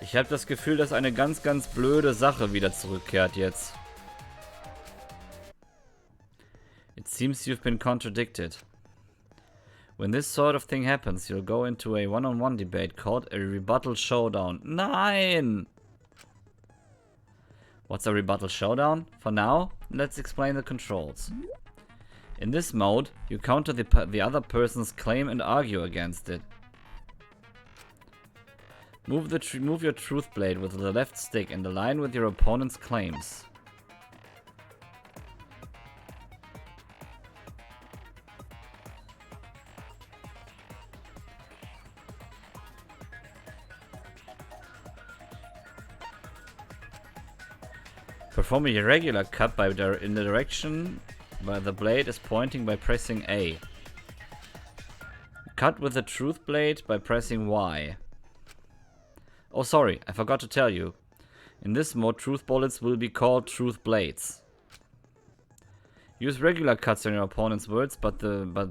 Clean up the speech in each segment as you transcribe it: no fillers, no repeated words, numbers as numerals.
Ich habe das Gefühl, dass eine ganz, ganz blöde Sache wieder zurückkehrt jetzt. It seems you've been contradicted. When this sort of thing happens, you'll go into a one-on-one debate called a rebuttal showdown. Nein! What's a rebuttal showdown? For now, let's explain the controls. In this mode, you counter the other person's claim and argue against it. Move your truth blade with the left stick and align with your opponent's claims. Perform a irregular cut in the direction where the blade is pointing by pressing A. Cut with the truth blade by pressing Y. Oh, sorry, I forgot to tell you. In this mode, truth bullets will be called truth blades. Use regular cuts on your opponent's words, but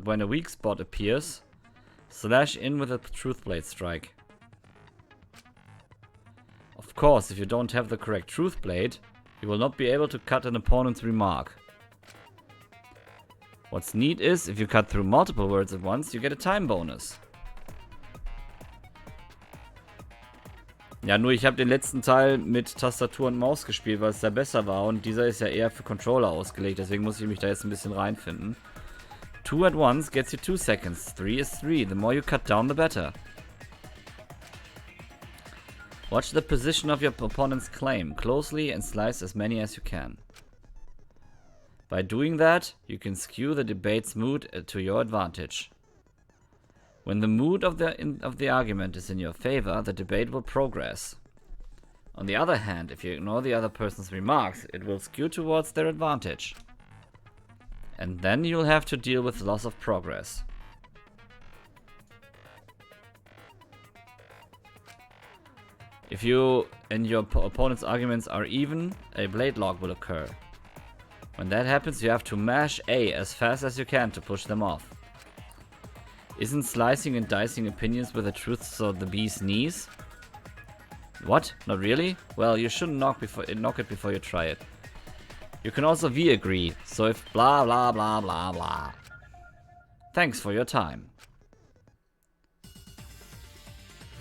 when a weak spot appears, slash in with a truth blade strike. Of course, if you don't have the correct truth blade, you will not be able to cut an opponent's remark. What's neat is, if you cut through multiple words at once, you get a time bonus. Ja, nur ich habe den letzten Teil mit Tastatur und Maus gespielt, weil es da besser war. Und dieser ist ja eher für Controller ausgelegt, deswegen muss ich mich da jetzt ein bisschen reinfinden. 2 at once gets you 2 seconds. 3 is 3. The more you cut down, the better. Watch the position of your opponent's claim closely and slice as many as you can. By doing that, you can skew the debate's mood to your advantage. When the mood of the argument is in your favor, the debate will progress. On the other hand, if you ignore the other person's remarks, it will skew towards their advantage. And then you'll have to deal with loss of progress. If you and your opponent's arguments are even, a blade lock will occur. When that happens, you have to mash A as fast as you can to push them off. Isn't slicing and dicing opinions with the truths of the bee's knees? What? Not really? Well, you shouldn't knock it before you try it. You can also V-agree, so if blah blah blah blah blah. Thanks for your time.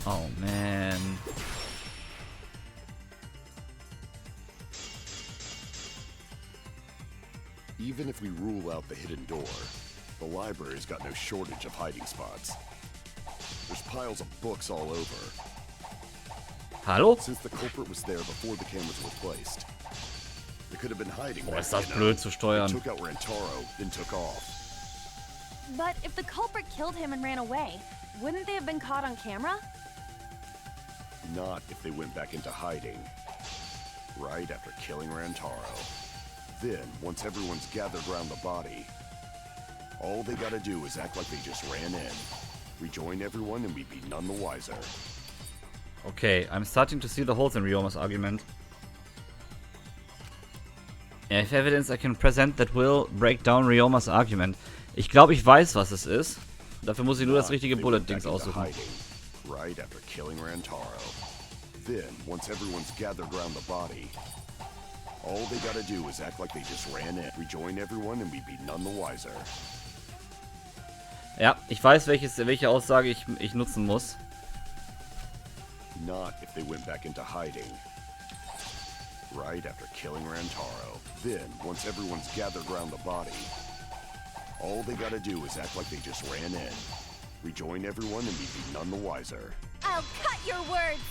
Oh man. Even if we rule out the hidden door, the library's got no shortage of hiding spots. There's piles of books all over. Hallo? Since the culprit was there before the cameras were placed, they could have been hiding. Boah, ist das blöd zu steuern. They took out Rantaro, then took off. But if the culprit killed him and ran away, wouldn't they have been caught on camera? Not if they went back into hiding. Right after killing Rantaro. Then, once everyone's gathered around the body, all they gotta do is act like they just ran in. Rejoin everyone and we'd be none the wiser. Okay, I'm starting to see the holes in Ryoma's argument. I have evidence I can present that will break down Ryoma's argument. Ich glaube, ich weiß, was es ist. Dafür muss ich nur das richtige Bullet-Dings aussuchen. Right after killing Rantaro. Then, once everyone's gathered around the body, all they gotta do is act like they just ran in. Rejoin everyone and we'd be none the wiser. Ja, ich weiß, welche Aussage ich nutzen muss. Not if they went back into hiding. Right after killing Rantaro. Then, once everyone's gathered around the body, all they gotta do is act like they just ran in. Rejoin everyone and we'd be none the wiser. I'll cut your words!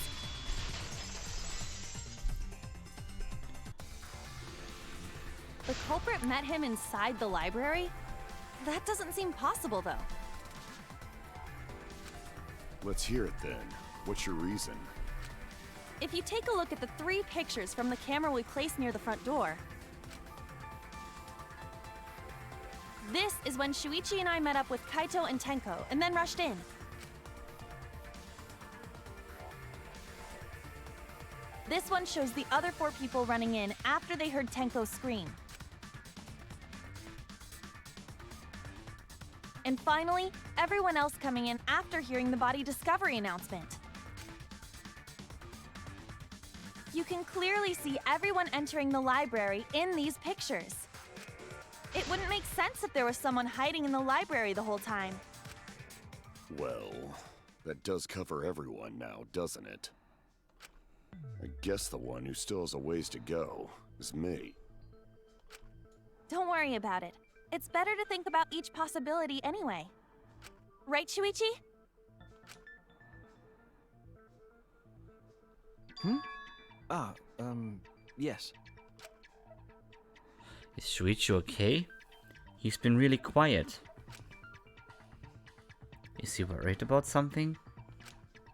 The culprit met him inside the library? That doesn't seem possible, though. Let's hear it then. What's your reason? If you take a look at the 3 pictures from the camera we placed near the front door, this is when Shuichi and I met up with Kaito and Tenko, and then rushed in. This one shows the other 4 people running in after they heard Tenko scream. And finally, everyone else coming in after hearing the body discovery announcement. You can clearly see everyone entering the library in these pictures. It wouldn't make sense if there was someone hiding in the library the whole time. Well, that does cover everyone now, doesn't it? I guess the one who still has a ways to go is me. Don't worry about it. It's better to think about each possibility anyway. Right, Shuichi? Yes. Is Shuichi okay? He's been really quiet. Is he worried about something?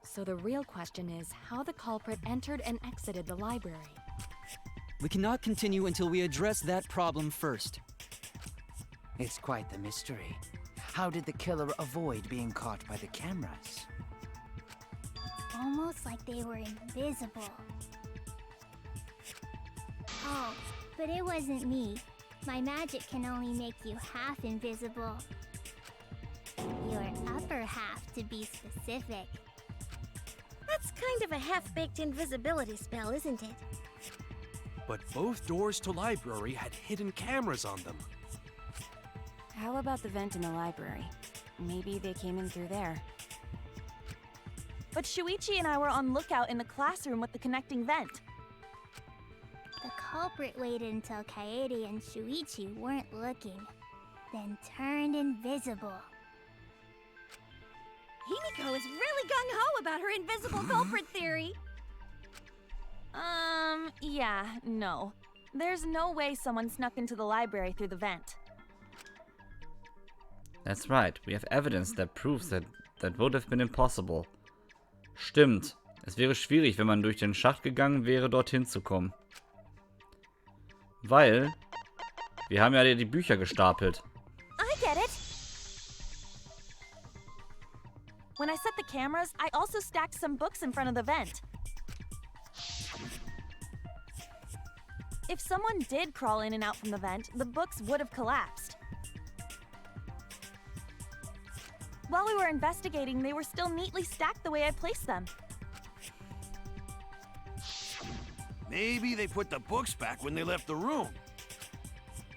So the real question is how the culprit entered and exited the library. We cannot continue until we address that problem first. It's quite the mystery. How did the killer avoid being caught by the cameras? Almost like they were invisible. Oh, but it wasn't me. My magic can only make you half invisible. Your upper half, to be specific. That's kind of a half-baked invisibility spell, isn't it? But both doors to library had hidden cameras on them. How about the vent in the library? Maybe they came in through there. But Shuichi and I were on lookout in the classroom with the connecting vent. The culprit waited until Kaede and Shuichi weren't looking, then turned invisible. Himiko is really gung-ho about her invisible culprit theory. Yeah, no. There's no way someone snuck into the library through the vent. That's right. We have evidence that proves that would have been impossible. Stimmt. Es wäre schwierig, wenn man durch den Schacht gegangen wäre, dorthin zu kommen. Weil wir haben ja die Bücher gestapelt. I get it. When I set the cameras, I also stacked some books in front of the vent. If someone did crawl in and out from the vent, the books would have collapsed. While we were investigating, they were still neatly stacked the way I placed them. Maybe they put the books back when they left the room.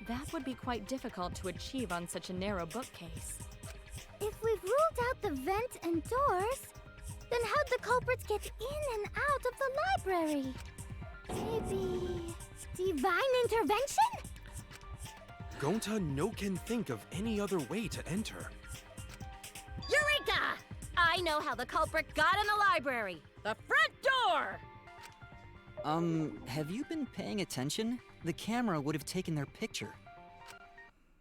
That would be quite difficult to achieve on such a narrow bookcase. If we've ruled out the vent and doors, then how'd the culprits get in and out of the library? Maybe divine intervention? Gonta no can think of any other way to enter. Eureka! I know how the culprit got in the library. The front door! Have you been paying attention? The camera would have taken their picture.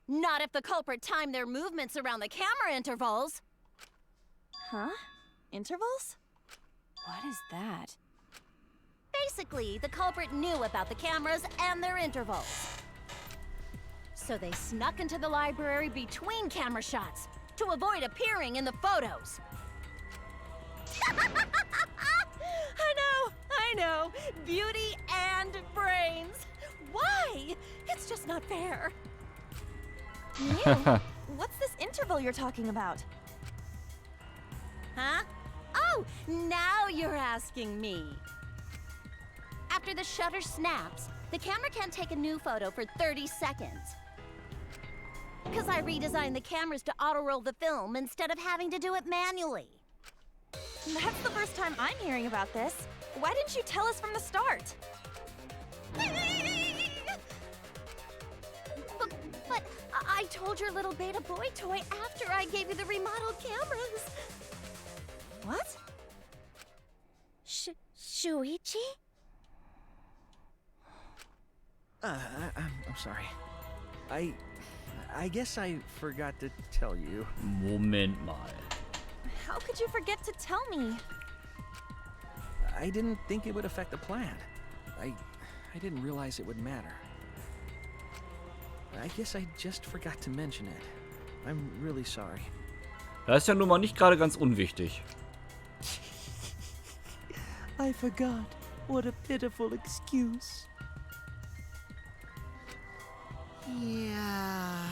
Not if the culprit timed their movements around the camera intervals. Huh? Intervals? What is that? Basically, the culprit knew about the cameras and their intervals. So they snuck into the library between camera shots to avoid appearing in the photos. I know. Beauty and brains. Why? It's just not fair. Mew, what's this interval you're talking about? Huh? Oh, now you're asking me. After the shutter snaps, the camera can't take a new photo for 30 seconds. Because I redesigned the cameras to auto-roll the film instead of having to do it manually. That's the first time I'm hearing about this. Why didn't you tell us from the start? But I told your little beta boy toy after I gave you the remodeled cameras. What? Shuichi? I'm sorry. I guess I forgot to tell you. Moment mal. How could you forget to tell me? I didn't think it would affect the plan. I didn't realize it would matter. I guess I just forgot to mention it. I'm really sorry. Das ist ja nun mal nicht gerade ganz unwichtig. I forgot. What a pitiful excuse. Yeah,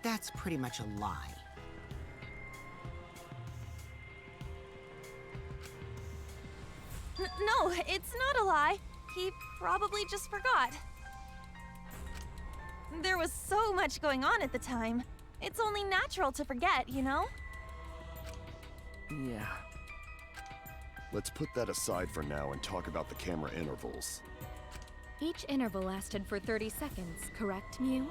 that's pretty much a lie. No, it's not a lie. He probably just forgot. There was so much going on at the time. It's only natural to forget, you know? Yeah. Let's put that aside for now and talk about the camera intervals. Each interval lasted for 30 seconds, correct, Mew?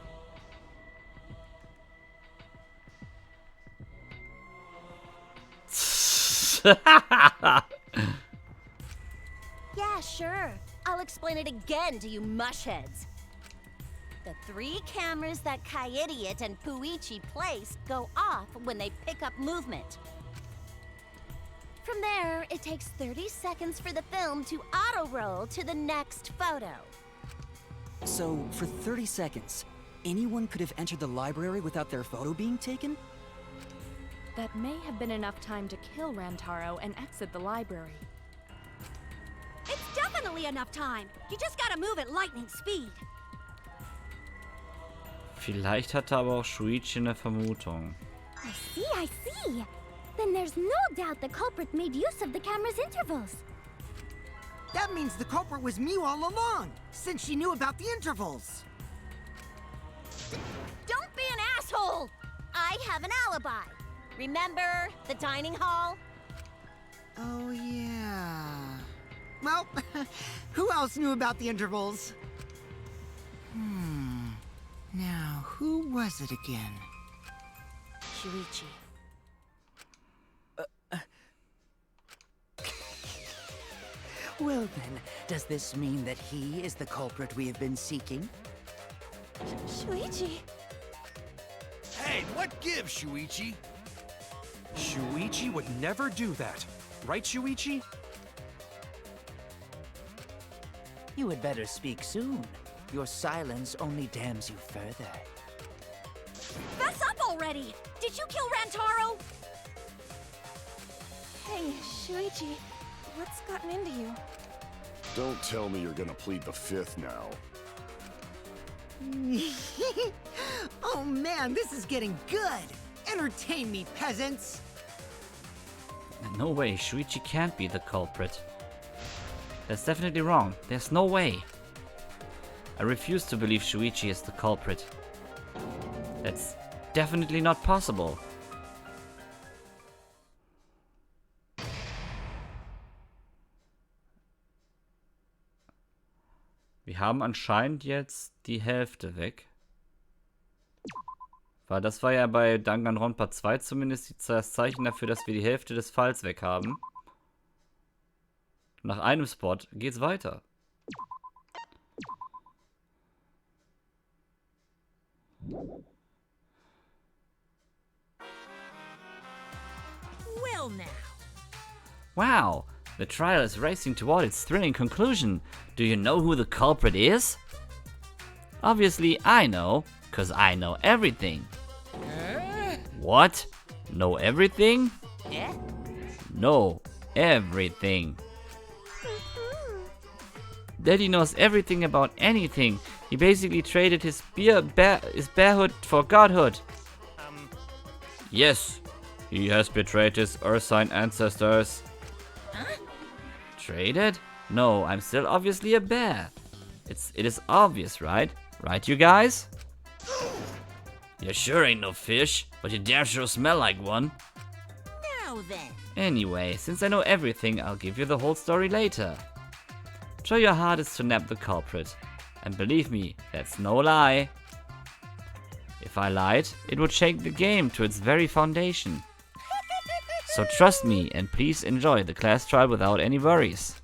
Yeah, sure. I'll explain it again to you mushheads. The 3 cameras that Kaidiot and Puichi placed go off when they pick up movement. From there, it takes 30 seconds for the film to auto-roll to the next photo. So, for 30 seconds, anyone could have entered the library without their photo being taken? That may have been enough time to kill Rantaro and exit the library. It's definitely enough time. You just gotta move at lightning speed. Vielleicht hatte aber auch Shuichi eine Vermutung. I see. Then there's no doubt the culprit made use of the camera's intervals. That means the culprit was Mew all along, since she knew about the intervals. Don't be an asshole! I have an alibi. Remember the dining hall? Oh, yeah. Well, who else knew about the intervals? Now, who was it again? Shuichi. Well then, does this mean that he is the culprit we have been seeking? Shuichi. Hey, what gives, Shuichi? Shuichi would never do that. Right, Shuichi? You had better speak soon. Your silence only damns you further. Fess up already! Did you kill Rantaro? Hey, Shuichi. What's gotten into you? Don't tell me you're gonna plead the 5th now. Oh man, this is getting good! Entertain me, peasants! No way, Shuichi can't be the culprit. That's definitely wrong. There's no way. I refuse to believe Shuichi is the culprit. That's definitely not possible. Wir haben anscheinend jetzt die Hälfte weg. Weil das war ja bei Danganronpa 2 zumindest das Zeichen dafür, dass wir die Hälfte des Falls weg haben. Nach einem Spot geht's weiter. Well now. Wow, the trial is racing toward its thrilling conclusion. Do you know who the culprit is? Obviously I know, cause I know everything. What? Know everything? Yeah? No, everything. Daddy knows everything about anything. He basically traded his bearhood for godhood. Yes, he has betrayed his Ursine ancestors. Huh? Traded? No, I'm still obviously a bear. It is obvious, right? Right, you guys? You sure ain't no fish, but you damn sure smell like one. Now then. Anyway, since I know everything, I'll give you the whole story later. Try your hardest to nab the culprit. And believe me, that's no lie. If I lied, it would shake the game to its very foundation. So trust me and please enjoy the class trial without any worries.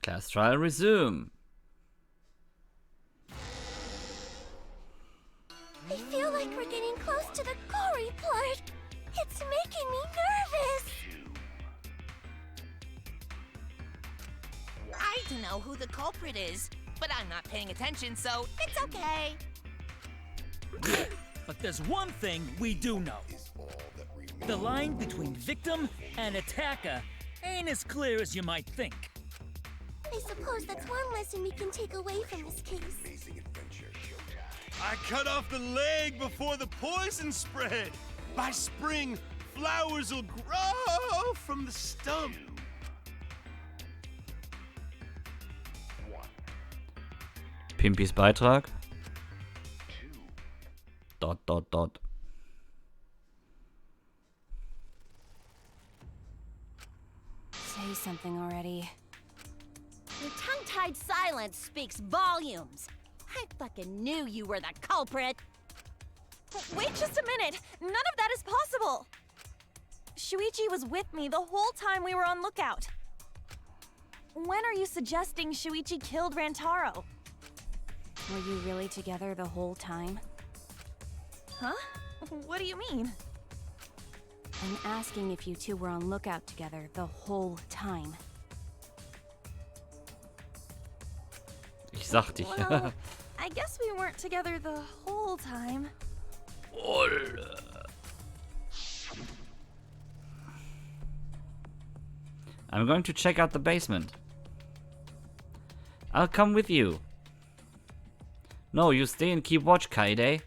Class trial resume. I feel like we're getting close to the gory part. It's making me nervous. I don't know who the culprit is, but I'm not paying attention, so it's okay. But there's one thing we do know. The line between victim and attacker ain't as clear as you might think. I suppose that's one lesson we can take away from this case. I cut off the leg before the poison spread. By spring, flowers will grow from the stump. Pimpis Beitrag. Dot. Say something already. Your tongue-tied silence speaks volumes. I fucking knew you were the culprit. Wait just a minute! None of that is possible! Shuichi was with me the whole time we were on lookout. When are you suggesting Shuichi killed Rantaro? Were you really together the whole time? Huh? What do you mean? I'm asking if you two were on lookout together the whole time. Ich sag dich. Well, I guess we weren't together the whole time. I'm going to check out the basement. I'll come with you. No, you stay and keep watch, Kaede.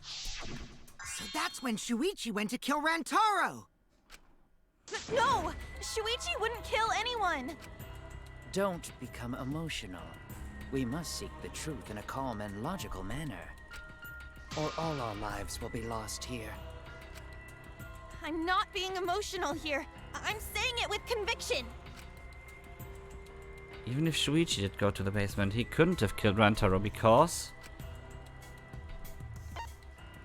So that's when Shuichi went to kill Rantaro! No! Shuichi wouldn't kill anyone! Don't become emotional. We must seek the truth in a calm and logical manner. Or all our lives will be lost here. I'm not being emotional here. I'm saying it with conviction. Even if Shuichi did go to the basement, he couldn't have killed Rantaro because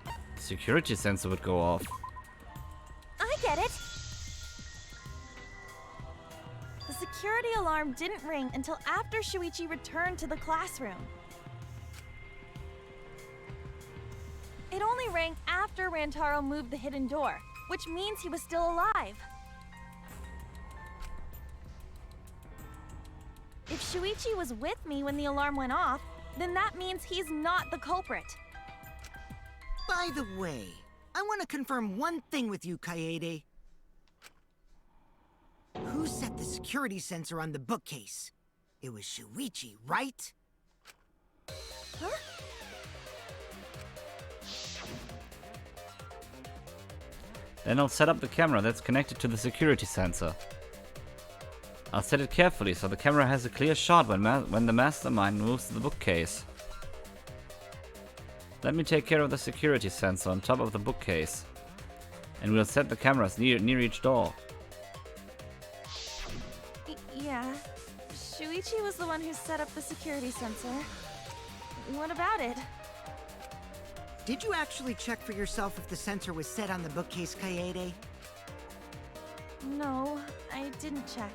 the security sensor would go off. I get it. The security alarm didn't ring until after Shuichi returned to the classroom. It only rang after Rantaro moved the hidden door, which means he was still alive. If Shuichi was with me when the alarm went off, then that means he's not the culprit. By the way, I want to confirm one thing with you, Kaede. Who set the security sensor on the bookcase? It was Shuichi, right? Huh? Then I'll set up the camera that's connected to the security sensor. I'll set it carefully so the camera has a clear shot when the mastermind moves the bookcase. Let me take care of the security sensor on top of the bookcase. And we'll set the cameras near each door. Yeah. Shuichi was the one who set up the security sensor. What about it? Did you actually check for yourself if the sensor was set on the bookcase, Kaede? No, I didn't check.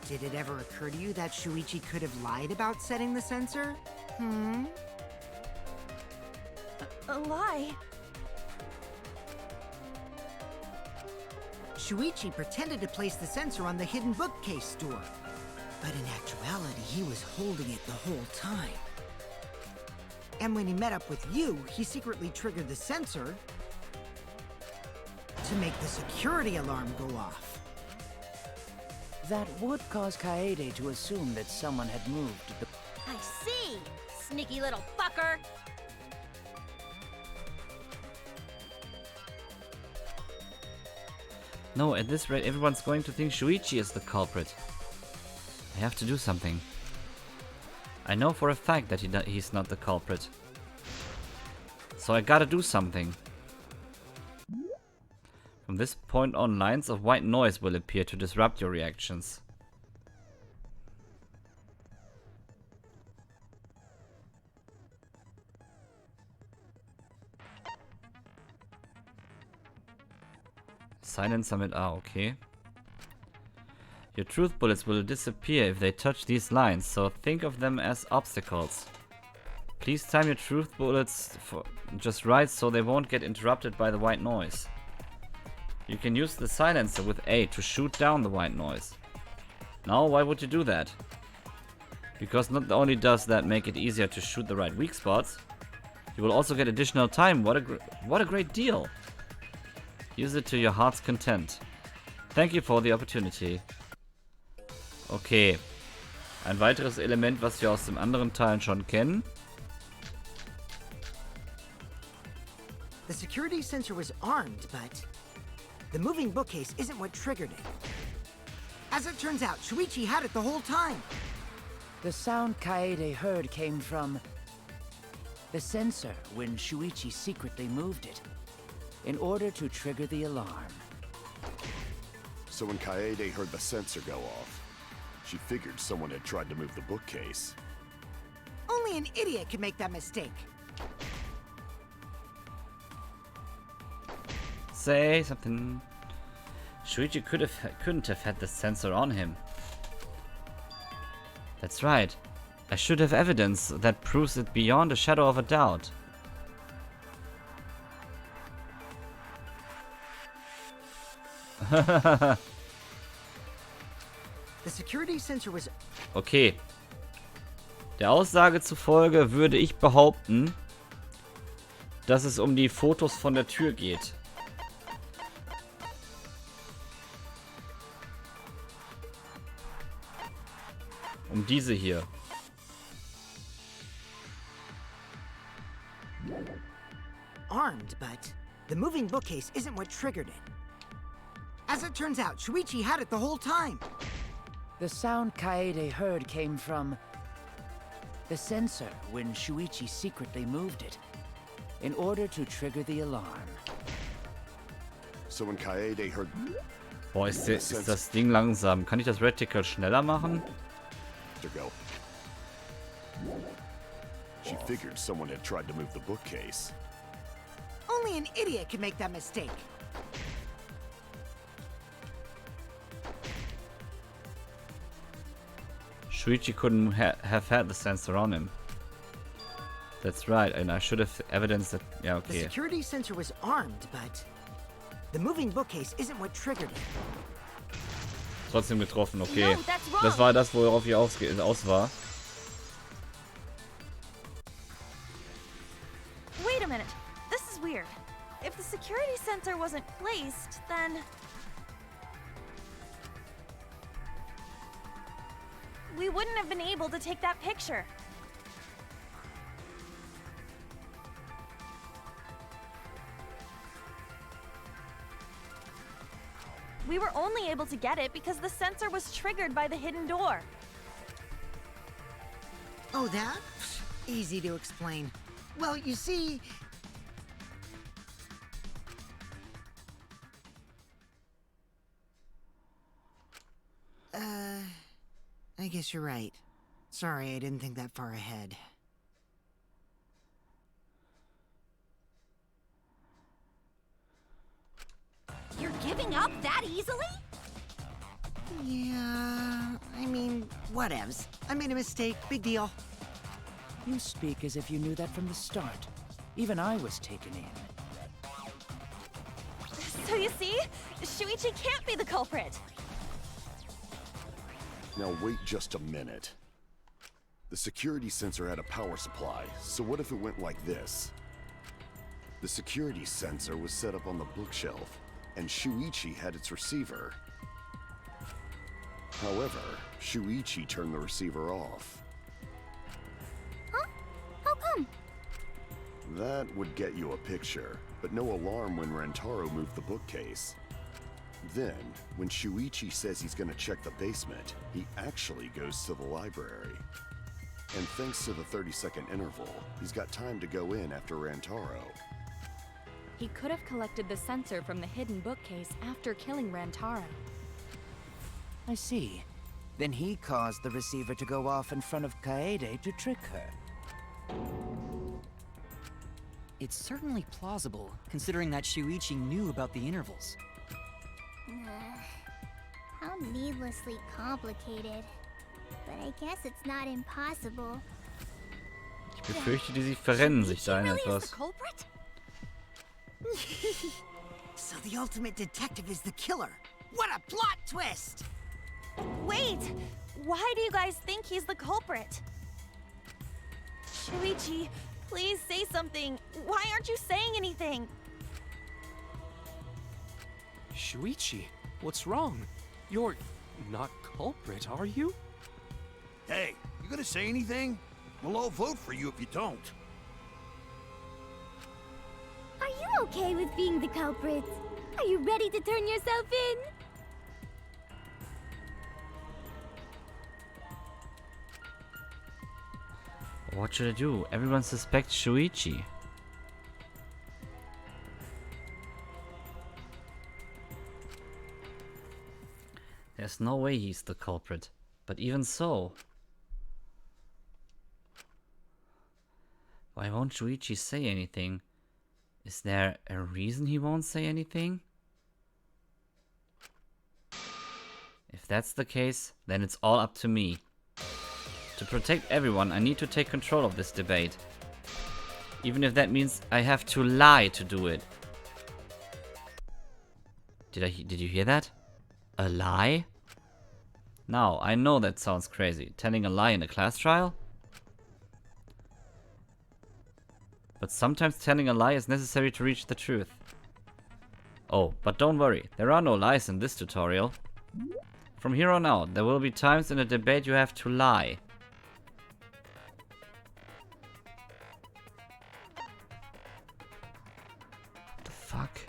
Did it ever occur to you that Shuichi could have lied about setting the sensor? A lie? Shuichi pretended to place the sensor on the hidden bookcase door. But in actuality, he was holding it the whole time. And when he met up with you, he secretly triggered the sensor to make the security alarm go off. That would cause Kaede to assume that someone had moved the... I see! Sneaky little fucker! No, at this rate everyone's going to think Shuichi is the culprit. I have to do something. I know for a fact that he's not the culprit. So I gotta do something. From this point on, lines of white noise will appear to disrupt your reactions. Silence summit. Ah, okay. Your truth bullets will disappear if they touch these lines, so think of them as obstacles. Please time your truth bullets for just right so they won't get interrupted by the white noise. You can use the silencer with A to shoot down the white noise. Now, why would you do that? Because not only does that make it easier to shoot the right weak spots, you will also get additional time. What a great deal! Use it to your heart's content. Thank you for the opportunity. Okay. Ein weiteres Element, was wir aus den anderen Teilen schon kennen. The security sensor was armed, but the moving bookcase isn't what triggered it. As it turns out, Shuichi had it the whole time. The sound Kaede heard came from the sensor when Shuichi secretly moved it, in order to trigger the alarm. So when Kaede heard the sensor go off, she figured someone had tried to move the bookcase. Only an idiot could make that mistake. Say something. Shuichi couldn't have had the sensor on him. That's right. I should have evidence that proves it beyond a shadow of a doubt. The security sensor was... Okay. Der Aussage zufolge würde ich behaupten, dass es um die Fotos von der Tür geht. Um diese hier. armed, but the moving bookcase isn't what triggered it. As it turns out, Shuichi had it the whole time. The sound Kaede heard came from the sensor when Shuichi secretly moved it, in order to trigger the alarm. So when Kaede heard... Boah, ist das Ding langsam. Kann ich das Reticle schneller machen? To go. She figured someone had tried to move the bookcase. Only an idiot could make that mistake. Shuichi couldn't have had the sensor on him. That's right, and I should have evidence that... Ja, The okay. security sensor was armed, but the moving bookcase isn't what triggered it. Trotzdem getroffen, okay. No, that's wrong. Das war das, worauf ich aus war. Wait a minute. This is weird. If the security sensor wasn't placed, then... we wouldn't have been able to take that picture. We were only able to get it because the sensor was triggered by the hidden door. Oh, that? Easy to explain. Well, you see... I guess you're right. Sorry, I didn't think that far ahead. You're giving up that easily? Yeah, I mean, whatevs. I made a mistake, big deal. You speak as if you knew that from the start. Even I was taken in. So you see, Shuichi can't be the culprit. Now wait just a minute. The security sensor had a power supply, so what if it went like this? The security sensor was set up on the bookshelf, and Shuichi had its receiver. However, Shuichi turned the receiver off. Huh? How come? That would get you a picture, but no alarm when Rantaro moved the bookcase. Then, when Shuichi says he's gonna check the basement, he actually goes to the library. And thanks to the 30-second interval, he's got time to go in after Rantaro. He could have collected the sensor from the hidden bookcase after killing Rantaro. I see. Then he caused the receiver to go off in front of Kaede to trick her. It's certainly plausible, considering that Shuichi knew about the intervals. How needlessly complicated. But I guess it's not impossible. Ich befürchte, die verrennen sich da in etwas. So the ultimate detective is the killer. What a plot twist! Wait! Why do you guys think he's the culprit? Shuichi, please say something. Why aren't you saying anything? Shuichi, what's wrong? You're not culprit, are you? Hey, you gonna say anything? Well, I'll vote for you if you don't. Are you okay with being the culprit. Are you ready to turn yourself in? What should I do? Everyone suspects Shuichi. There's no way he's the culprit. But even so... why won't Shuichi say anything? Is there a reason he won't say anything? If that's the case, then it's all up to me. To protect everyone, I need to take control of this debate. Even if that means I have to lie to do it. Did you hear that? A lie? Now, I know that sounds crazy. Telling a lie in a class trial? But sometimes telling a lie is necessary to reach the truth. Oh, but don't worry. There are no lies in this tutorial. From here on out, there will be times in a debate you have to lie. What the fuck?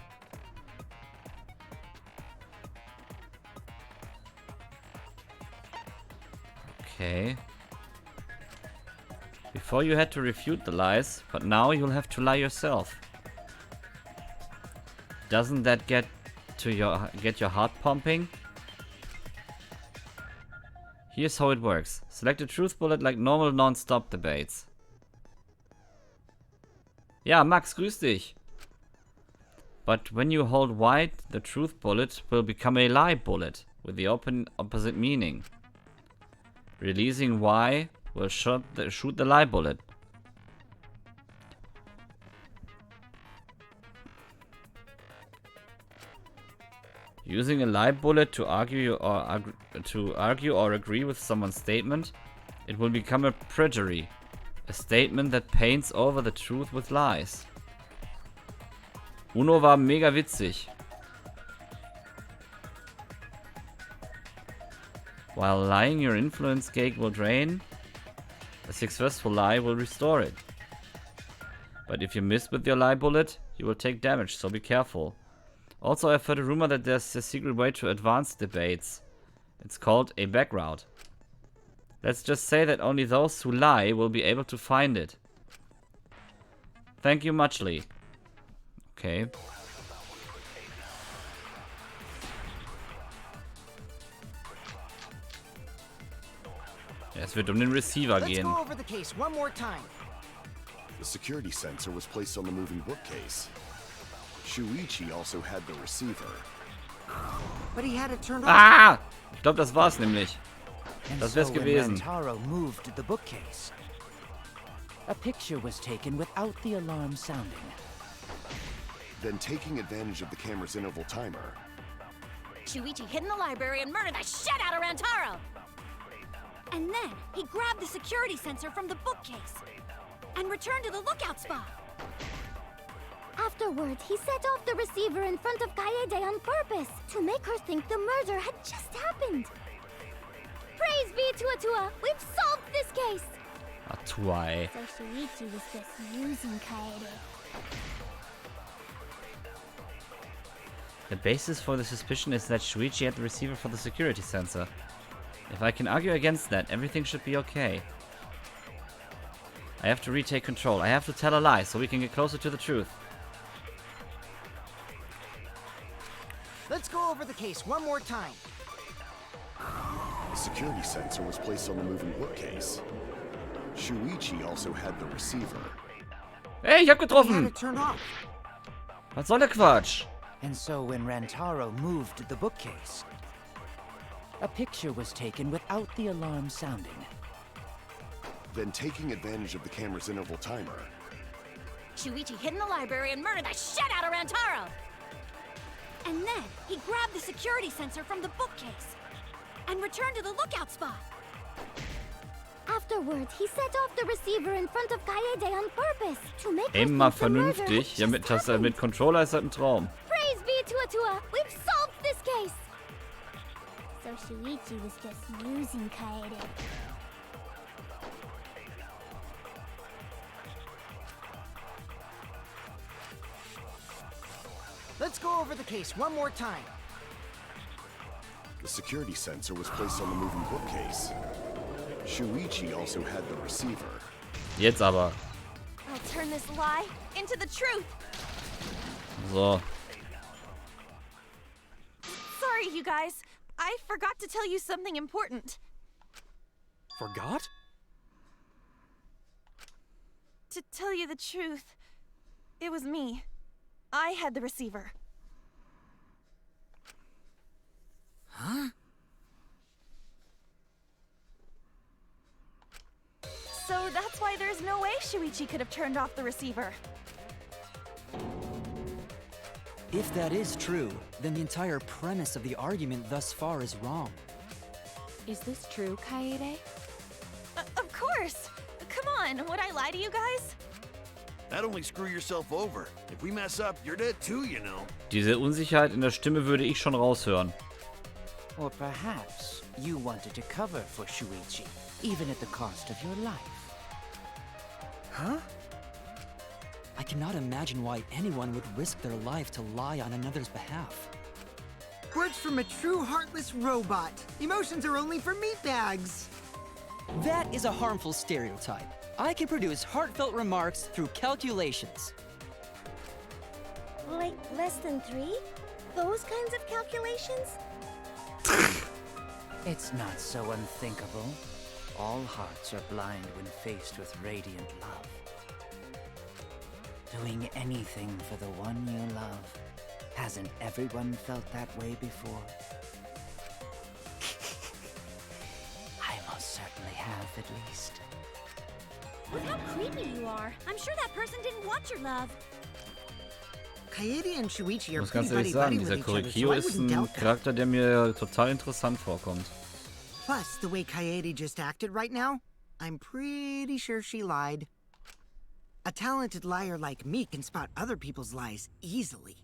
Okay. Before you had to refute the lies, but now you'll have to lie yourself. Doesn't that get your heart pumping? Here's how it works. Select a truth bullet like normal non-stop debates. Ja, Max, grüß dich. But when you hold white, the truth bullet will become a lie bullet with the opposite meaning. Releasing Y will shoot the lie bullet. Using a lie bullet to argue or agree with someone's statement, it will become a perjury, a statement that paints over the truth with lies. Uno war mega witzig. While lying, your influence cake will drain. A successful lie will restore it. But if you miss with your lie bullet, you will take damage, so be careful. Also, I've heard a rumor that there's a secret way to advance debates. It's called a back route. Let's just say that only those who lie will be able to find it. Thank you muchly. Okay. Es wird den Receiver gehen. Let's go over the case one more time. The security sensor was placed on the moving bookcase. Shuichi also had the receiver. But he had it turned off. Ah! Ich glaube, das war's nämlich. And Das wär's so when gewesen. Rantaro moved the bookcase, a picture was taken without the alarm sounding. Then taking advantage of the camera's interval timer. Shuichi hid in the library and murdered the shit out of Rantaro! And then he grabbed the security sensor from the bookcase and returned to the lookout spot. Afterward, he set off the receiver in front of Kaede on purpose to make her think the murder had just happened. Praise be to Atua! We've solved this case! Atua, ey. So Shuichi was just using Kaede. The basis for the suspicion is that Shuichi had the receiver for the security sensor. If I can argue against that, everything should be okay. I have to retake control. I have to tell a lie so we can get closer to the truth. Let's go over the case one more time. The security sensor was placed on the moving bookcase. Shuichi also had the receiver. Hey, ich hab He had getroffen! it turned off. Was soll der Quatsch? And so when Rantaro moved the bookcase, a picture was taken without the alarm sounding. Then taking advantage of the camera's interval timer. Shuichi hid in the library and murdered the shit out of Rantaro! And then he grabbed the security sensor from the bookcase and returned to the lookout spot. Afterward, he set off the receiver in front of Kaede on purpose to make her Immer think the murder had vernünftig. Ja, just mit Controller ist das ein Traum. Praise be to Atua! We've solved this case! So Shuichi was just using Kaede. Let's go over the case one more time. The security sensor was placed on the moving bookcase. Shuichi also had the receiver. Jetzt aber. I'll turn this lie into the truth. So. Sorry, you guys. I forgot to tell you something important. Forgot? To tell you the truth, it was me. I had the receiver. Huh? So that's why there's no way Shuichi could have turned off the receiver. If that is true, then the entire premise of the argument thus far is wrong. Is this true, Kaede? Of course! Come on, would I lie to you guys? That only screw yourself over. If we mess up, you're dead too, you know. Diese Unsicherheit in der Stimme würde ich schon raushören. Or perhaps you wanted to cover for Shuichi, even at the cost of your life. Huh? I cannot imagine why anyone would risk their life to lie on another's behalf. Words from a true heartless robot. Emotions are only for meatbags. That is a harmful stereotype. I can produce heartfelt remarks through calculations. Like less than 3? Those kinds of calculations? It's not so unthinkable. All hearts are blind when faced with radiant love. Doing anything for the one you love. Hasn't everyone felt that way before? I most certainly have, at least. Look how creepy you are. I'm sure that person didn't want your love. Kaede and Shuichi Ich are muss pretty ganz ehrlich buddy-buddy sagen, with dieser each other, Kurikyo so I ist wouldn't ein doubt that. Charakter, der mir total interessant vorkommt. Plus, the way Kaede just acted right now, I'm pretty sure she lied. A talented liar like me can spot other people's lies easily.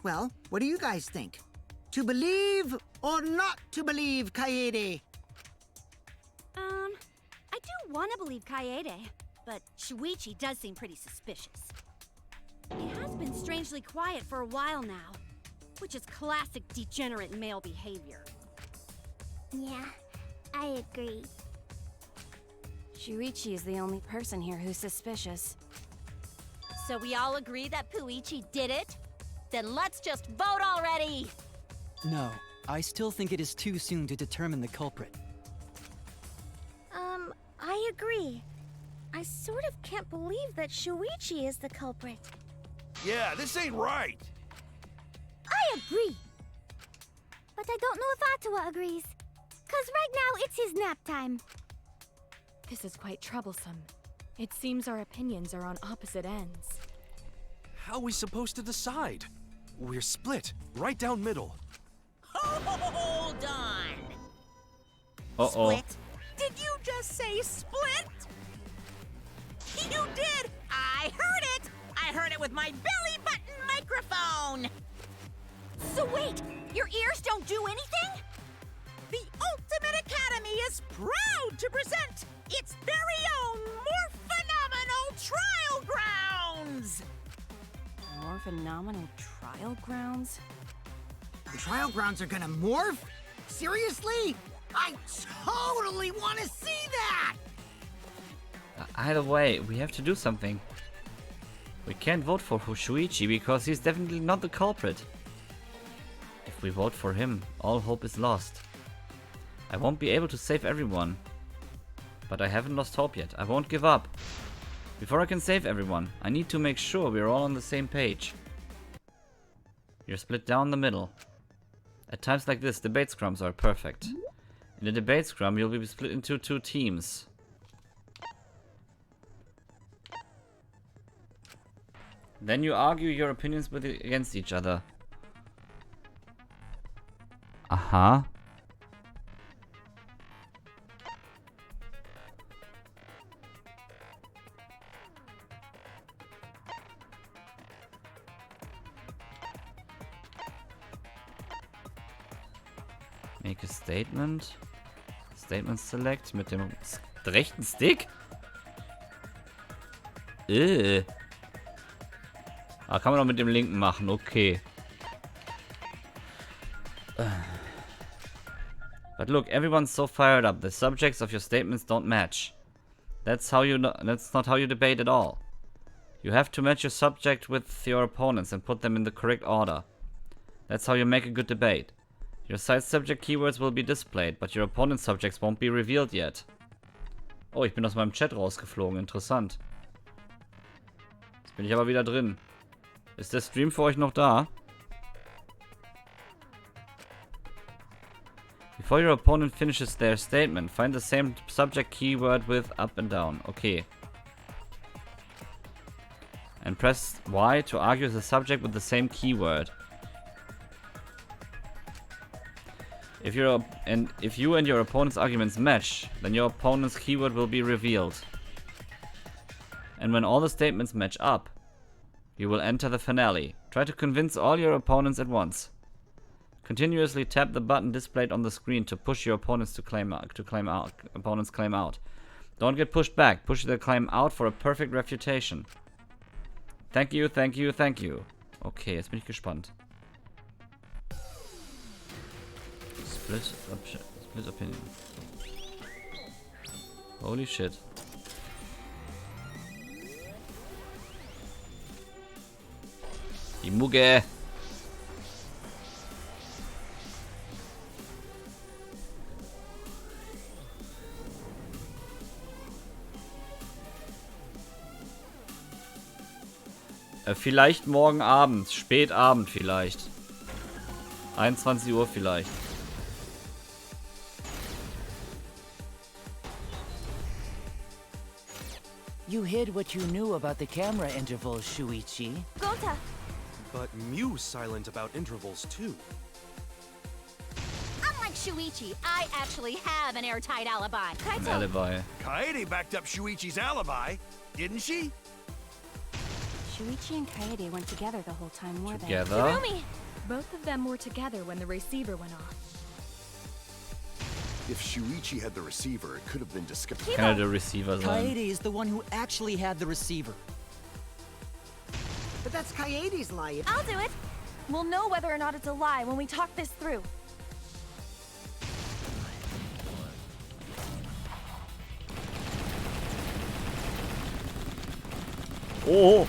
Well, what do you guys think? To believe or not to believe, Kaede? I do want to believe Kaede, but Shuichi does seem pretty suspicious. He has been strangely quiet for a while now, which is classic degenerate male behavior. Yeah, I agree. Shuichi is the only person here who's suspicious. So we all agree that Puichi did it? Then let's just vote already! No, I still think it is too soon to determine the culprit. I agree. I sort of can't believe that Shuichi is the culprit. Yeah, this ain't right. I agree. But I don't know if Atua agrees. 'Cause right now it's his nap time. This is quite troublesome. It seems our opinions are on opposite ends. How are we supposed to decide? We're split, right down middle. Hold on. Uh-oh. Split? Did you just say split? You did! I heard it! I heard it with my belly button microphone! So wait, your ears don't do anything? The Ultimate Academy is proud to present its very own more phenomenal trial grounds! More phenomenal trial grounds? The trial grounds are gonna morph? Seriously? I totally want to see that! Either way, we have to do something. We can't vote for Shuichi because he's definitely not the culprit. If we vote for him, all hope is lost. I won't be able to save everyone. But I haven't lost hope yet. I won't give up. Before I can save everyone, I need to make sure we're all on the same page. You're split down the middle. At times like this, debate scrums are perfect. In a debate scrum, you'll be split into 2 teams. Then you argue your opinions against each other. Aha. Make a statement. Statement select mit dem rechten Stick. Ah, kann man auch mit dem linken machen, okay. But look, everyone's so fired up. The subjects of your statements don't match. That's not how you debate at all. You have to match your subject with your opponents and put them in the correct order. That's how you make a good debate. Your side subject keywords will be displayed, but your opponent's subjects won't be revealed yet. Oh, ich bin aus meinem Chat rausgeflogen. Interessant. Jetzt bin ich aber wieder drin. Ist der Stream für euch noch da? Before your opponent finishes their statement, find the same subject keyword with up and down. Okay. And press Y to argue the subject with the same keyword. If you and your opponent's arguments match, then your opponent's keyword will be revealed. And when all the statements match up, you will enter the finale. Try to convince all your opponents at once. Continuously tap the button displayed on the screen to push your opponent's claim out. Don't get pushed back. Push their claim out for a perfect refutation. Thank you, thank you, thank you. Okay, jetzt bin ich gespannt. Split opinion. Holy shit. Die Mugge. Vielleicht morgen Abend, spät Abend vielleicht. 21 Uhr vielleicht. You hid what you knew about the camera intervals, Shuichi. Gota! But Mew's silent about intervals too. Unlike Shuichi, I actually have an airtight alibi. An alibi. Kaede backed up Shuichi's alibi, didn't she? Shuichi and Kaede weren't together the whole time, were Together? they? Hirumi! Both of them were together when the receiver went off. If Shuichi had the receiver, it could have been discovered. Kann er der Receiver sein? Kaede is the one who actually had the receiver. But that's Kaede's lie. I'll do it. We'll know whether or not it's a lie when we talk this through. Oh!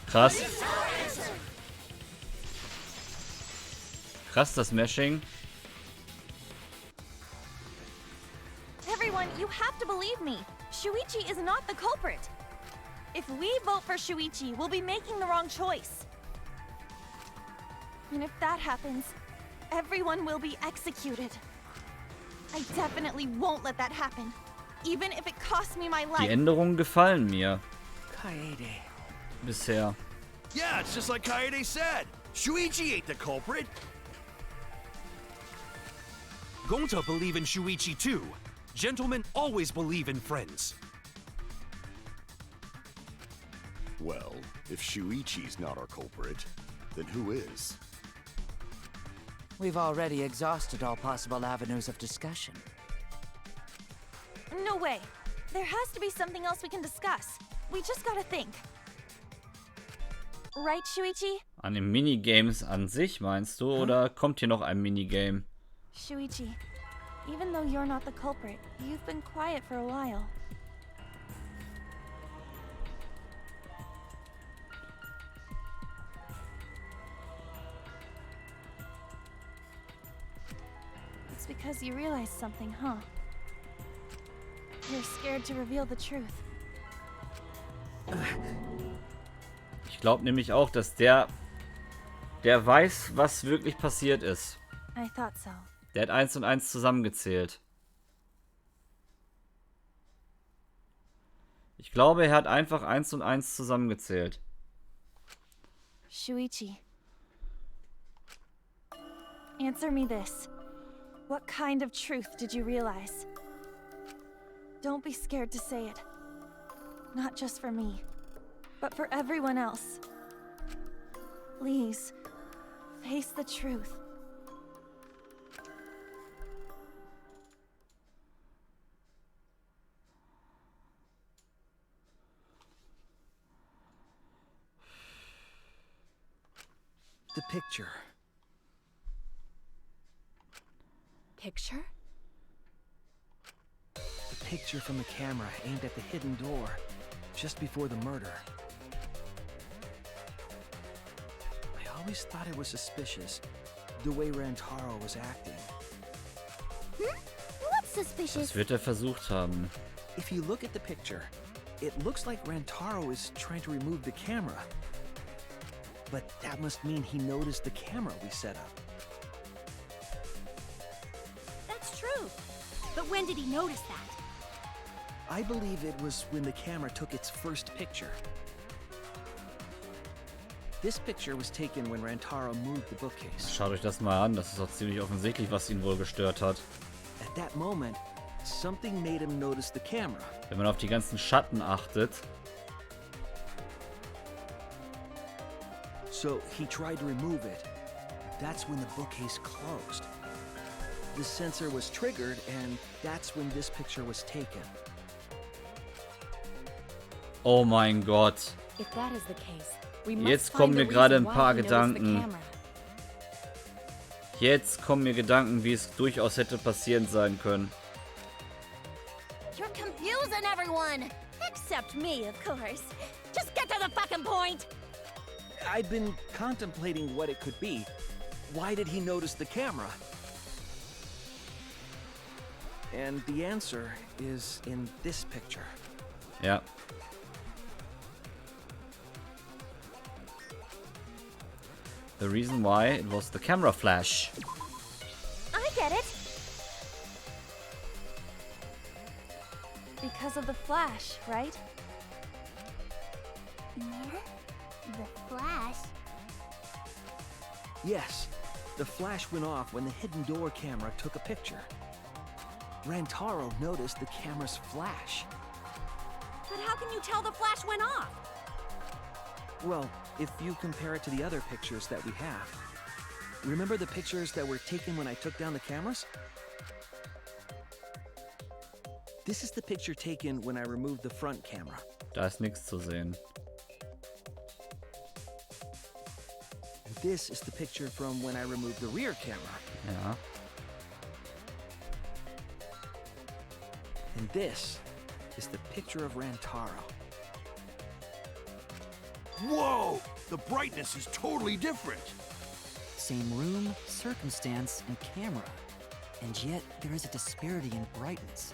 Krass. Krass, das Meshing. Everyone, you have to believe me. Shuichi is not the culprit. If we vote for Shuichi, we'll be making the wrong choice. And if that happens, everyone will be executed. I definitely won't let that happen. Even if it costs me my life. Die Änderungen gefallen mir. Kaede. Bisher. Yeah, it's just like Kaede said. Shuichi ain't the culprit. Gonta believe in Shuichi too. Gentlemen always believe in friends. Well, if Shuichi's not our culprit, then who is? We've already exhausted all possible avenues of discussion. No way. There has to be something else we can discuss. We just gotta think. Right, Shuichi? An den Minigames an sich meinst du? Oder kommt hier noch ein Minigame? Shuichi, even though you're not the culprit, you've been quiet for a while. It's because you realized something, huh? You're scared to reveal the truth. Ich glaube nämlich auch, dass der weiß, was wirklich passiert ist. I thought so. Der hat 1 und 1 zusammengezählt. Ich glaube, er hat einfach 1 und 1 zusammengezählt. Shuichi. Answer me this. What kind of truth did you realize? Don't be scared to say it. Not just for me, but for everyone else. Please, face the truth. The picture. Picture? The picture from the camera aimed at the hidden door just before the murder. I always thought it was suspicious, the way Rantaro was acting. What's suspicious? Das wird er versucht haben. If you look at the picture, it looks like Rantaro is trying to remove the camera. But that must mean he noticed the camera we set up. That's true. But when did he notice that? I believe it was when the camera took its first picture. This picture was taken when Rantaro moved the bookcase. Schaut euch das mal an, das ist auch ziemlich offensichtlich, was ihn wohl gestört hat. At that moment, something made him notice the camera. Wenn man auf die ganzen Schatten achtet. So he tried to remove it. That's when the bookcase closed. The sensor was triggered, and that's when this picture was taken. Oh mein Gott. If that is the case, we must Jetzt find kommen the mir gerade reason ein why paar he noticed the Gedanken. camera. Jetzt kommen mir Gedanken, wie es durchaus hätte passieren sein können. You're confusing everyone! Except me, of course. Just get to the fucking point! I've been contemplating what it could be. Why did he notice the camera? And the answer is in this picture. Ja. The reason why, it was the camera flash. I get it. Because of the flash, right? The flash? Yes, the flash went off when the hidden door camera took a picture. Rantaro noticed the camera's flash. But how can you tell the flash went off? Well, if you compare it to the other pictures that we have. Remember the pictures that were taken when I took down the cameras? This is the picture taken when I removed the front camera. Da ist nichts zu sehen. And this is the picture from when I removed the rear camera. Ja. And this is the picture of Rantaro. Whoa! The brightness is totally different. Same room, circumstance, and camera. And yet, there is a disparity in brightness.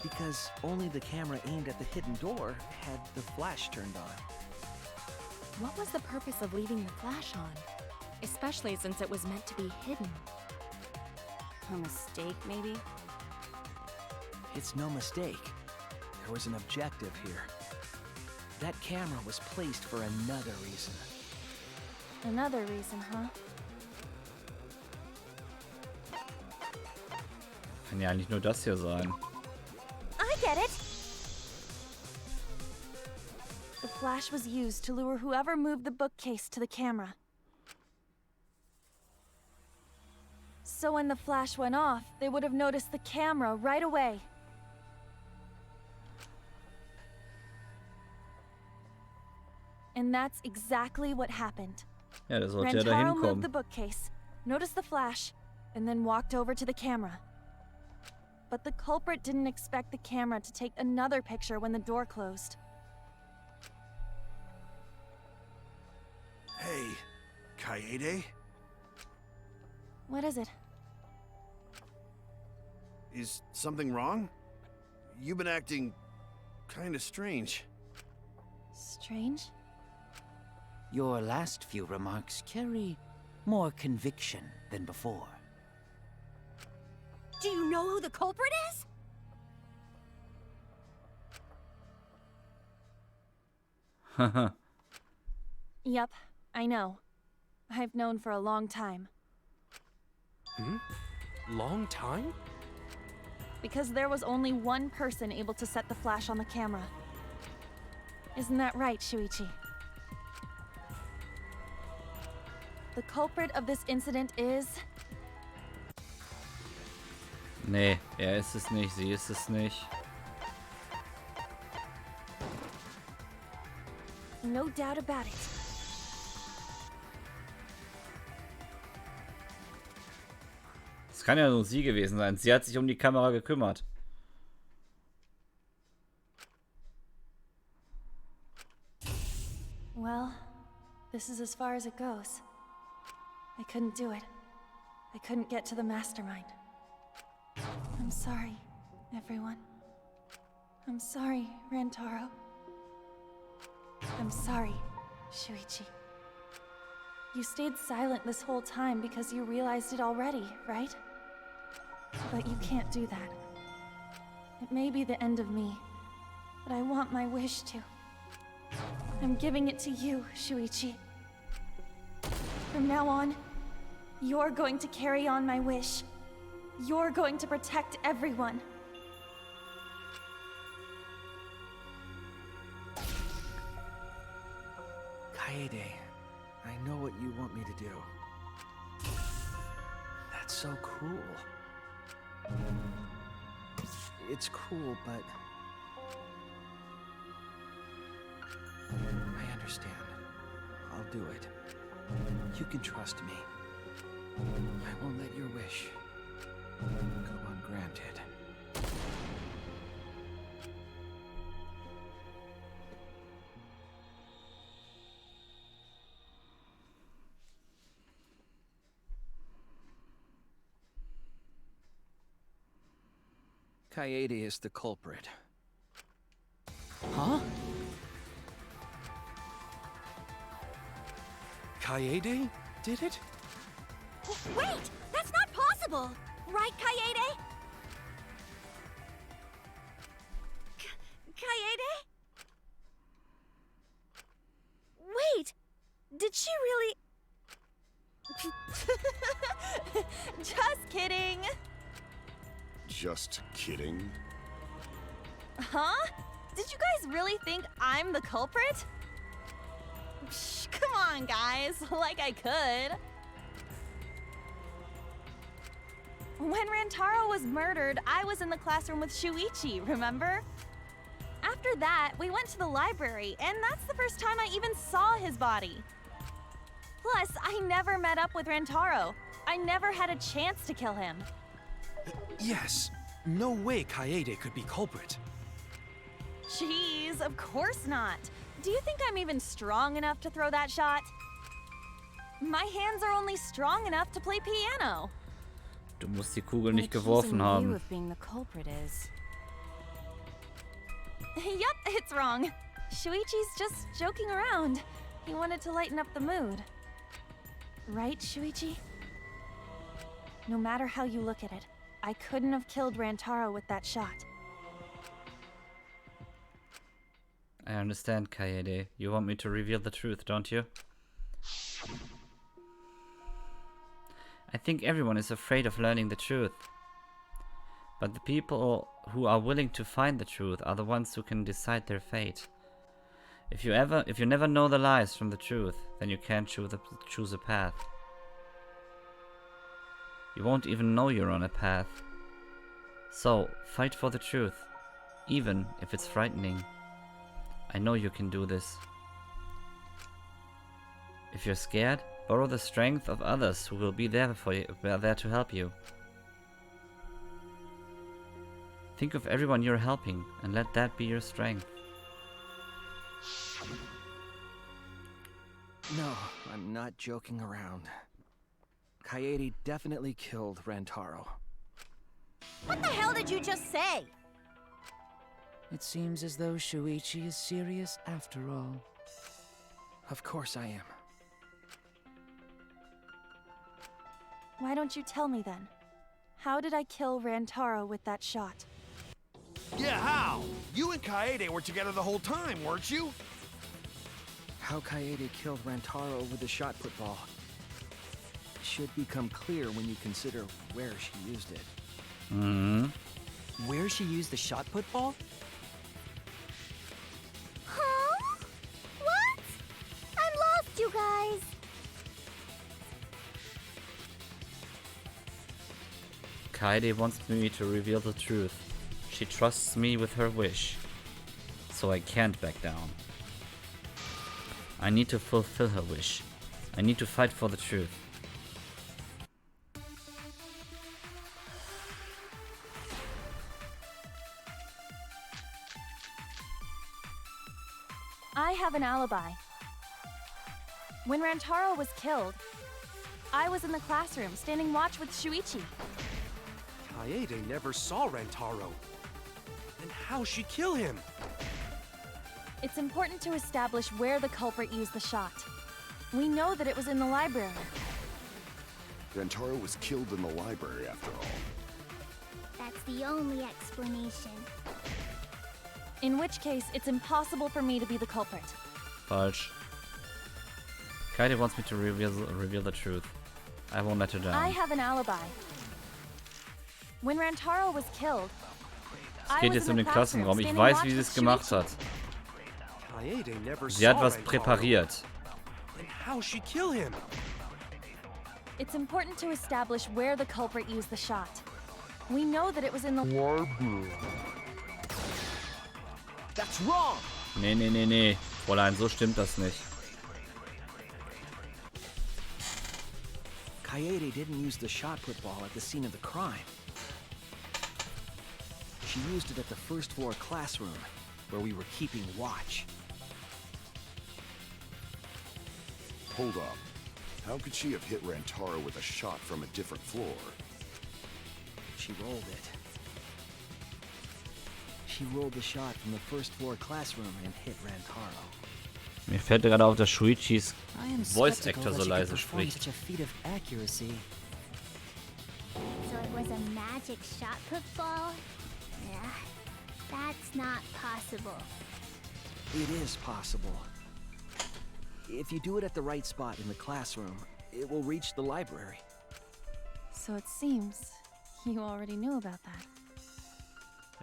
Because only the camera aimed at the hidden door had the flash turned on. What was the purpose of leaving the flash on? Especially since it was meant to be hidden. A mistake, maybe? It's no mistake. There was an objective here. That camera was placed for another reason. Another reason, huh? Kann ja eigentlich nur das hier sein. I get it! The flash was used to lure whoever moved the bookcase to the camera. So when the flash went off, they would have noticed the camera right away. And that's exactly what happened. Ja, der sollte ja da Rantaro moved hinkommen. the bookcase, noticed the flash, and then walked over to the camera. But the culprit didn't expect the camera to take another picture when the door closed. Hey, Kaede? What is it? Is something wrong? You've been acting kinda strange. Strange? Your last few remarks carry more conviction than before. Do you know who the culprit is? Haha. Yep, I know. I've known for a long time. Long time? Because there was only one person able to set the flash on the camera. Isn't that right, Shuichi? The culprit of this incident is... Nee, er ist es nicht, sie ist es nicht. No doubt about it. kann ja nur sie gewesen sein. Sie hat sich um die Kamera gekümmert. Well, this is as far as it goes. I couldn't do it. I couldn't get to the mastermind. I'm sorry, everyone. I'm sorry, Rantaro. I'm sorry, Shuichi. You stayed silent this whole time because you realized it already, right? But you can't do that. It may be the end of me, but I want my wish to. I'm giving it to you, Shuichi. From now on, you're going to carry on my wish. You're going to protect everyone. Kaede, I know what you want me to do. That's so cruel. It's cruel, but... I understand. I'll do it. You can trust me. I won't let your wish go ungranted. Kaede is the culprit. Huh? Kaede did it? Wait! That's not possible! Right, Kaede? Kaede? Wait! Did she really... Just kidding! Just kidding. Huh? Did you guys really think I'm the culprit? Psh, come on, guys. Like I could. When Rantaro was murdered, I was in the classroom with Shuichi, remember? After that, we went to the library, and that's the first time I even saw his body. Plus, I never met up with Rantaro. I never had a chance to kill him. Yes. No way Kaede could be culprit. Jeez, of course not. Do you think I'm even strong enough to throw that shot? My hands are only strong enough to play piano. Du musst die Kugel nicht geworfen haben. Of being the culprit is. Yep, it's wrong. Shuichi's just joking around. He wanted to lighten up the mood. Right, Shuichi? No matter how you look at it, I couldn't have killed Rantaro with that shot. I understand, Kaede. You want me to reveal the truth, don't you? I think everyone is afraid of learning the truth. But the people who are willing to find the truth are the ones who can decide their fate. If you never know the lies from the truth, then you can't choose a path. You won't even know you're on a path. So, fight for the truth, even if it's frightening. I know you can do this. If you're scared, borrow the strength of others who will be there for you, there to help you. Think of everyone you're helping and let that be your strength. No, I'm not joking around. Kaede definitely killed Rantaro. What the hell did you just say? It seems as though Shuichi is serious after all. Of course I am. Why don't you tell me then? How did I kill Rantaro with that shot? Yeah, how? You and Kaede were together the whole time, weren't you? How Kaede killed Rantaro with the shot put ball should become clear when you consider where she used it. Mm-hmm. Where she used the shot put ball? Huh? What? I'm lost, you guys. Kaede wants me to reveal the truth. She trusts me with her wish. So I can't back down. I need to fulfill her wish. I need to fight for the truth. I have an alibi. When Rantaro was killed, I was in the classroom standing watch with Shuichi. Kaede never saw Rantaro. Then how'd she kill him? It's important to establish where the culprit used the shot. We know that it was in the library. Rantaro was killed in the library after all. That's the only explanation. In which case, it's impossible for me to be the culprit. Falsch. Kaede wants me to reveal the truth. I won't let her down. I have an alibi. When Rantaro was killed, Es geht jetzt um den Klassenraum. Ich weiß, wie sie es gemacht hat. Sie hat was präpariert. Then how'd she kill him? It's important to establish where the culprit used the shot. We know that it was in the library. That's wrong. Nee. Fräulein, so stimmt das nicht. Kaede didn't use the shot put ball at the scene of the crime. She used it at the first floor classroom, where we were keeping watch. Hold up. How could she have hit Rantaro with a shot from a different floor? She rolled it. She rolled the shot from the first floor classroom and hit Rantaro. Mir fällt gerade auf, dass Shuichis I am Voice skeptical Actor so that she leise could perform spricht. such a feat of accuracy. So it was a magic shot put ball? Yeah, that's not possible. It is possible. If you do it at the right spot in the classroom, it will reach the library. So it seems you already knew about that.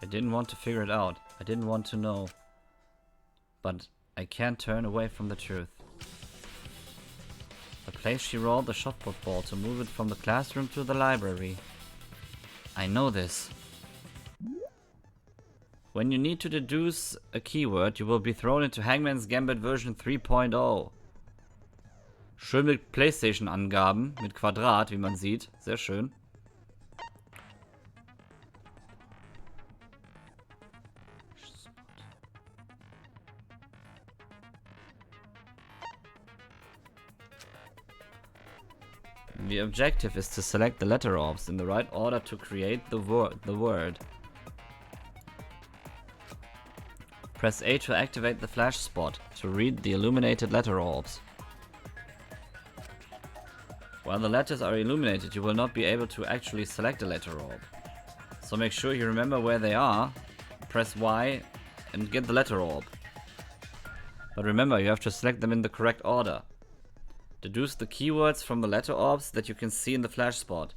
I didn't want to figure it out. I didn't want to know. But I can't turn away from the truth. The place she rolled the shot put ball to move it from the classroom to the library. I know this. When you need to deduce a keyword, you will be thrown into Hangman's Gambit version 3.0. Schön mit PlayStation-Angaben, mit Quadrat, wie man sieht. Sehr schön. The objective is to select the letter orbs in the right order to create the word. Press A to activate the flash spot to read the illuminated letter orbs. While the letters are illuminated, you will not be able to actually select a letter orb. So make sure you remember where they are, press Y and get the letter orb. But remember, you have to select them in the correct order. Deduce the keywords from the letter orbs that you can see in the flash spot.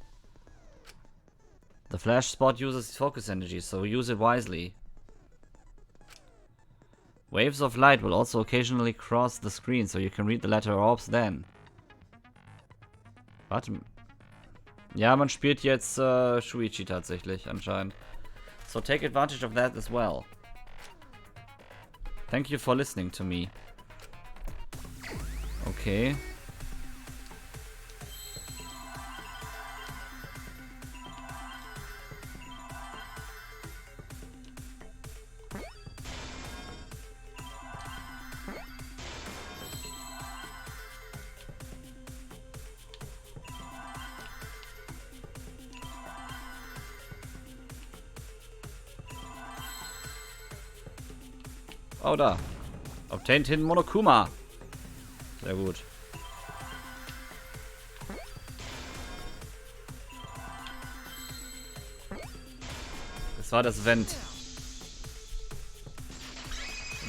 The flash spot uses focus energy, so use it wisely. Waves of light will also occasionally cross the screen, so you can read the letter orbs then. Warte. Ja, man spielt jetzt Shuichi tatsächlich, anscheinend. So take advantage of that as well. Thank you for listening to me. Okay. Oh, da. Obtained Hidden Monokuma. Sehr gut. Das war das Vent.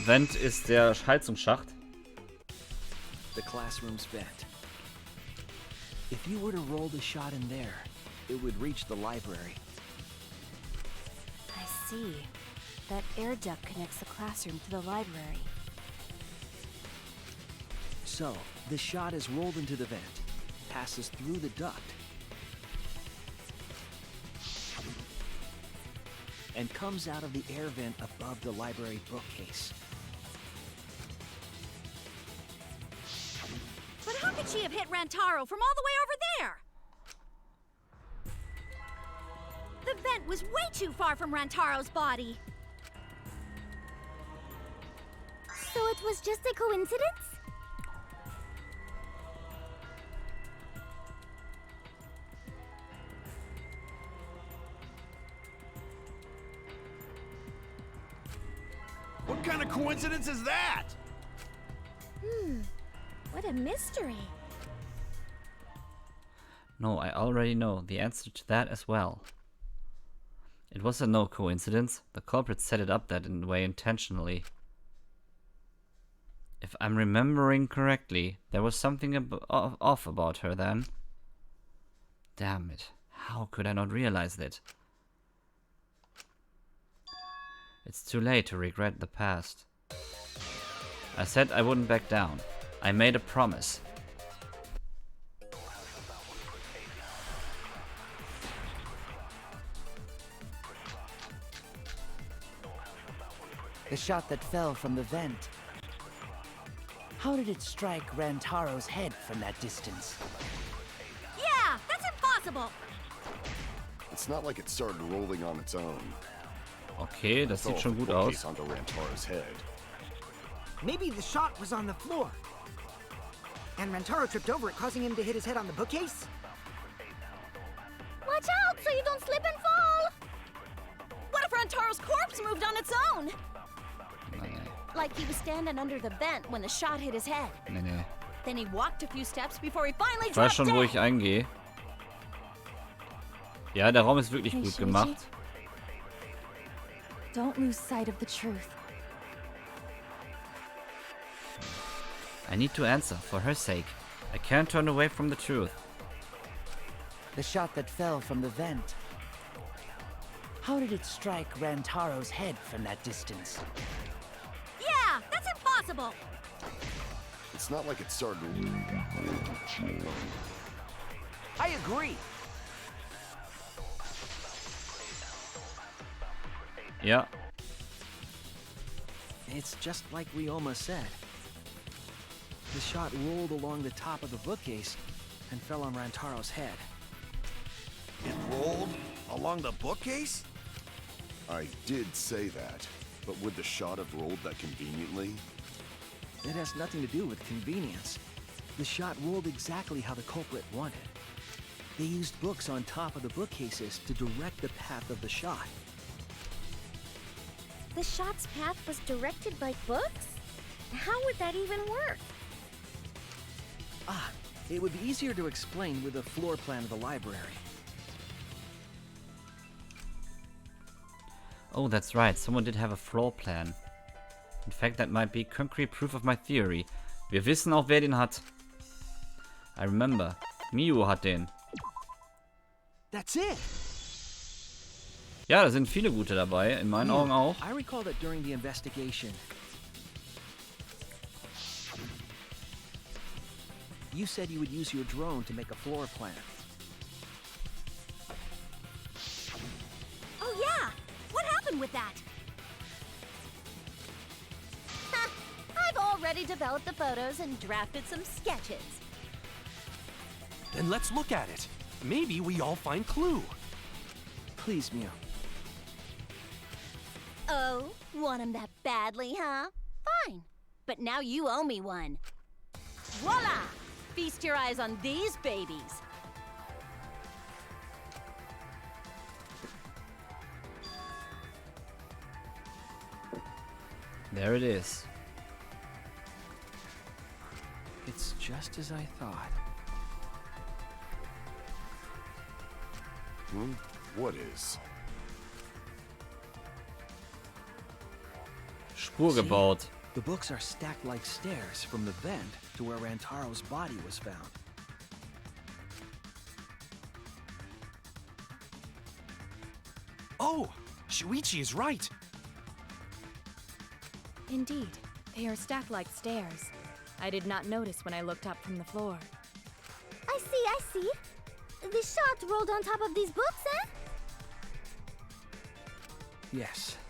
Vent ist der Heizungsschacht. The classroom's vent. If you were to roll the shot in there, it would reach the library. I see. That air duct connects the classroom to the library. So, the shot is rolled into the vent, passes through the duct, and comes out of the air vent above the library bookcase. But how could she have hit Rantaro from all the way over there? The vent was way too far from Rantaro's body. So it was just a coincidence? What kind of coincidence is that? What a mystery. No, I already know the answer to that as well. It was no coincidence. The culprit set it up that way intentionally. If I'm remembering correctly, there was something off about her then. Damn it. How could I not realize that? It's too late to regret the past. I said I wouldn't back down. I made a promise. The shot that fell from the vent. How did it strike Rantaro's head from that distance? Yeah, that's impossible! It's not like it started rolling on its own. Okay, das sieht schon gut aus. Onto Rantaro's head. Maybe the shot was on the floor. And Rantaro tripped over it, causing him to hit his head on the bookcase? Watch out so you don't slip and fall! What if Rantaro's corpse moved on its own? Like he was standing under the vent when the shot hit his head. Nee. Then he walked a few steps before he finally Ich weiß dropped schon, wo dead. ich eingehe. Ja, der Raum ist wirklich Hey, gut Shuichi. gemacht. Don't lose sight of the truth. I need to answer, for her sake. I can't turn away from the truth. The shot that fell from the vent. How did it strike Rantaro's head from that distance? Yeah, that's impossible! It's not like it started. I agree. Ja. It's just like Ryoma said. The shot rolled along the top of the bookcase and fell on Rantaro's head. It rolled along the bookcase? I did say that, but would the shot have rolled that conveniently? It has nothing to do with convenience. The shot rolled exactly how the culprit wanted. They used books on top of the bookcases to direct the path of the shot. The shot's path was directed by books? How would that even work? Ah, it would be easier to explain with a floor plan of the library. Oh, that's right. Someone did have a floor plan. In fact, that might be concrete proof of my theory. Wir wissen auch, wer den hat. I remember. Miu hat den. That's it! Ja, da sind viele gute dabei. In meinen Augen auch. I recall that during the investigation, you said you would use your drone to make a floor plan. Oh yeah! What happened with that? I've already developed the photos and drafted some sketches. Then let's look at it. Maybe we all find clue. Please, Mew. Oh, want him that badly, huh? Fine. But now you owe me one. Voila! Feast your eyes on these babies. There it is. It's just as I thought. What is? Spur gebaut. The books are stacked like stairs from the vent to where Rantaro's body was found. Oh, Shuichi is right. Indeed, they are stacked like stairs. I did not notice when I looked up from the floor. I see. The shot rolled on top of these books, eh? Yes,